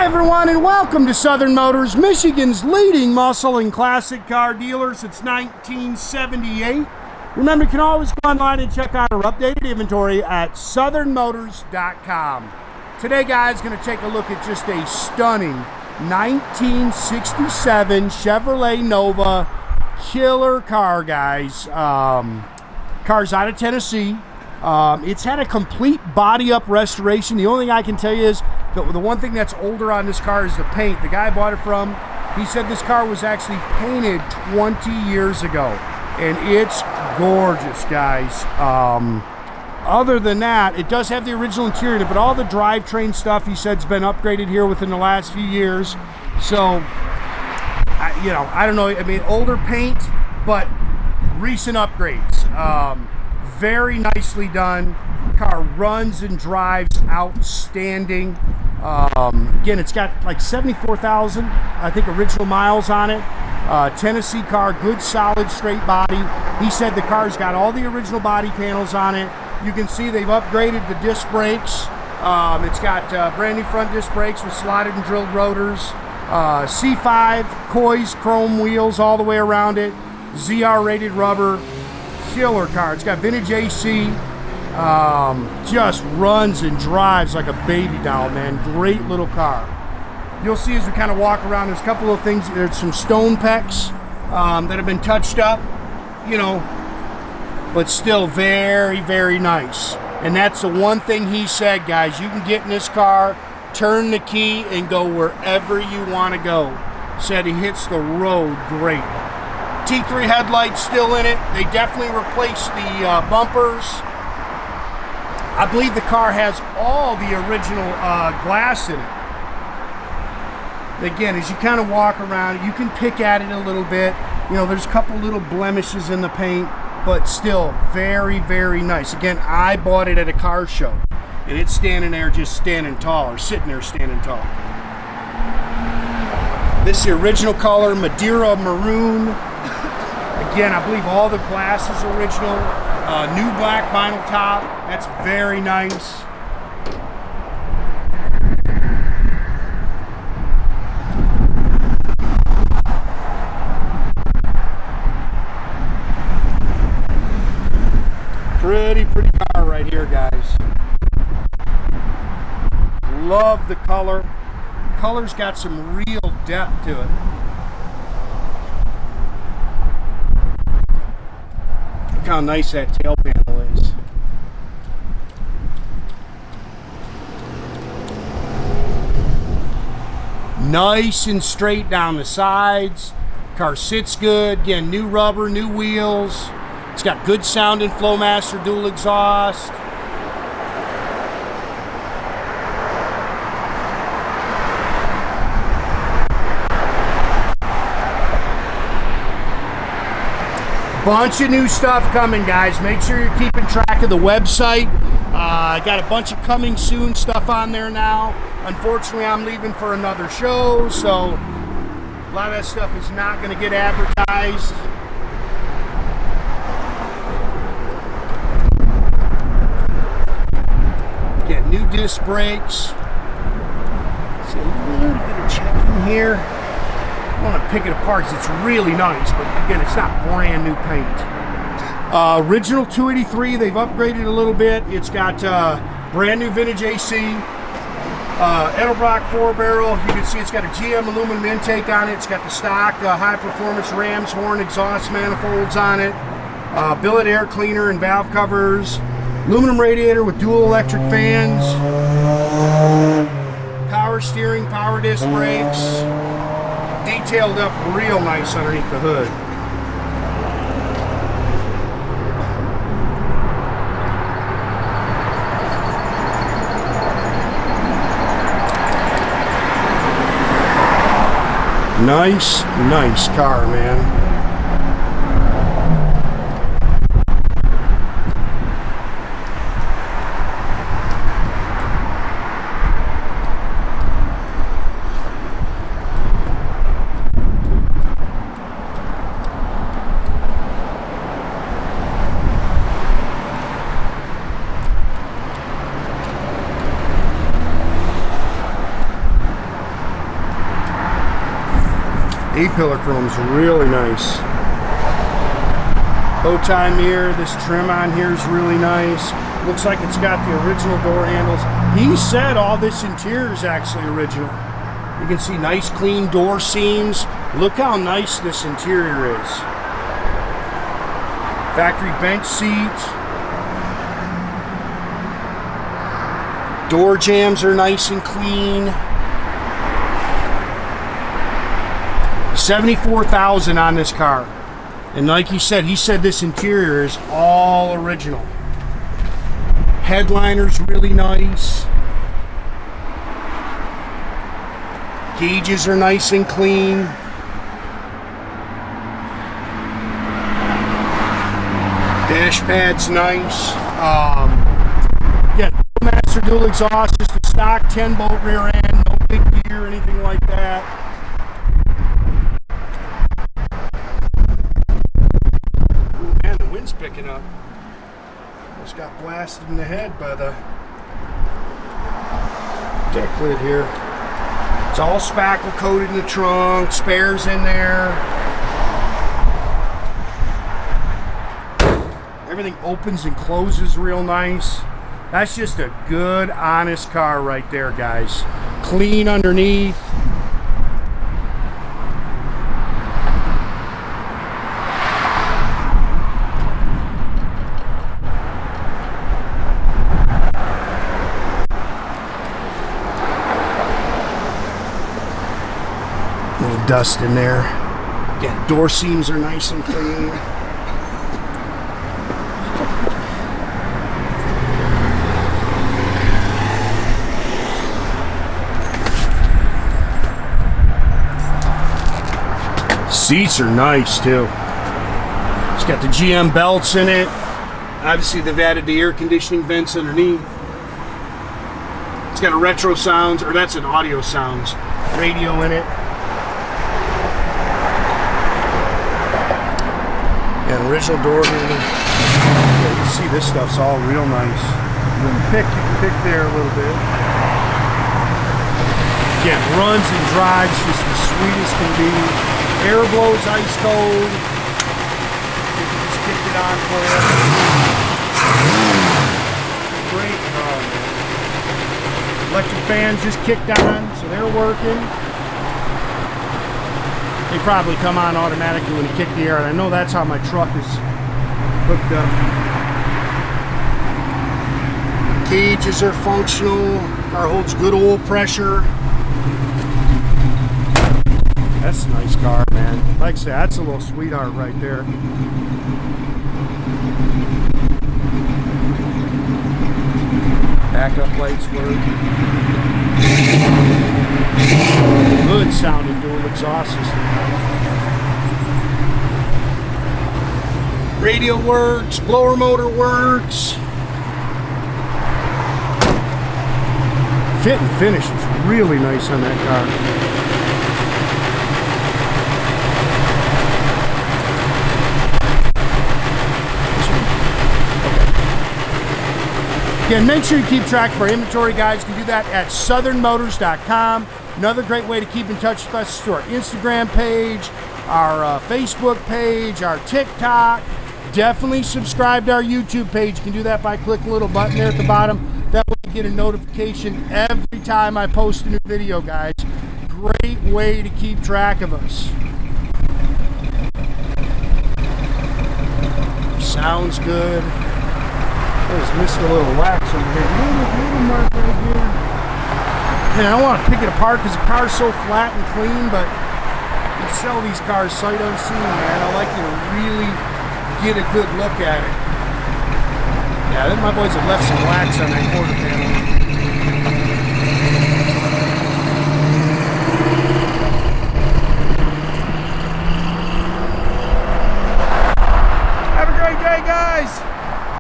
Hi everyone, and welcome to Southern Motors, Michigan's leading muscle and classic car dealer since 1978. Remember, you can always go online and check out our updated inventory at southernmotors.com. Today, guys, going to take a look at just a stunning 1967 Chevrolet Nova killer car, guys. Car's out of Tennessee. It's had a complete body-up restoration. The only thing I can tell you is the one thing that's older on this car is the paint. The guy I bought it from, he said this car was actually painted 20 years ago. And it's gorgeous, guys. Other than that, it does have the original interior, but all the drivetrain stuff, he said, has been upgraded here within the last few years. So, I don't know. I mean, older paint, but recent upgrades. Very nicely done. Car runs and drives outstanding. Again, it's got like 74,000, I think, original miles on it. Tennessee car, good solid straight body. He said the car's got all the original body panels on it. You can see they've upgraded the disc brakes. It's got brand new front disc brakes with slotted and drilled rotors. C5 Coys chrome wheels all the way around it. ZR rated rubber. Killer car. It's got vintage AC. Just runs and drives like a baby doll, man. Great little car. You'll see as we kind of walk around, there's a couple of things. There's some stone pecks that have been touched up, but still very, very nice. And that's the one thing he said, guys. You can get in this car, turn the key, and go wherever you want to go. Said he hits the road great. T3 headlights still in it. They definitely replaced the bumpers. I believe the car has all the original glass in it. Again, as you kind of walk around, you can pick at it a little bit. There's a couple little blemishes in the paint, but still very, very nice. Again, I bought it at a car show, and it's standing there just standing tall, or sitting there standing tall. This is the original color, Maderia maroon. Again, I believe all the glass is original. New black vinyl top. That's very nice. Pretty car right here, guys. Love the color. Color's got some real depth to it. Look how nice that tail panel is. Nice and straight down the sides. Car sits good. Again, new rubber, new wheels. It's got good sounding Flowmaster dual exhaust. Bunch of new stuff coming, guys. Make sure you're keeping track of the website. I got a bunch of coming soon stuff on there now. Unfortunately, I'm leaving for another show, so a lot of that stuff is not going to get advertised. Get new disc brakes. See a little bit of checking here. I want to pick it apart because it's really nice, but again, it's not brand new paint. Original 283, they've upgraded a little bit. It's got brand new vintage AC, Edelbrock 4-barrel. You can see it's got a GM aluminum intake on it. It's got the stock high-performance Rams horn exhaust manifolds on it, billet air cleaner and valve covers, aluminum radiator with dual electric fans, power steering, power disc brakes. Detailed up real nice underneath the hood. Nice car, man. A-pillar chrome's really nice. Bow tie mirror, this trim on here is really nice. Looks like it's got the original door handles. He said all this interior is actually original. You can see nice clean door seams. Look how nice this interior is. Factory bench seat. Door jambs are nice and clean. $74,000 on this car. And like he said this interior is all original. Headliner's really nice. Gauges are nice and clean. Dash pad's nice. Yeah, Flowmaster dual exhaust, just a stock 10-bolt rear end, no big gear or anything like that. Picking up. Just got blasted in the head by the deck lid here. It's all spackle coated in the trunk, spares in there. Everything opens and closes real nice. That's just a good, honest car right there, guys. Clean underneath. Little dust in there. Again, door seams are nice and clean. Seats are nice too. It's got the GM belts in it. Obviously they've added the air conditioning vents underneath. It's got a retro sounds, or that's an Audiosounds radio in it. And original door handle. Yeah, you can see this stuff's all real nice. You can pick there a little bit. Again, runs and drives just the sweetest can be. Air blows ice cold. You can just kick it on for you. Great car, man. Electric fans just kicked on, so they're working. They probably come on automatically when you kick the air, and I know that's how my truck is hooked up. Cages are functional. Car holds good oil pressure. That's a nice car, man. Like I said, that's a little sweetheart right there. Backup lights work. Good sounding dual exhaust system. Radio works, blower motor works. Fit and finish is really nice on that car. Again, make sure you keep track of our inventory, guys. You can do that at southernmotors.com. Another great way to keep in touch with us is through our Instagram page, our Facebook page, our TikTok. Definitely subscribe to our YouTube page. You can do that by clicking a little button there at the bottom. That way you get a notification every time I post a new video, guys. Great way to keep track of us. Sounds good. I just missed a little wax over here. Little mark right here. And I don't want to pick it apart because the car's so flat and clean, but you sell these cars sight unseen, man. I like you to really get a good look at it. Yeah, I think my boys have left some wax on that quarter panel.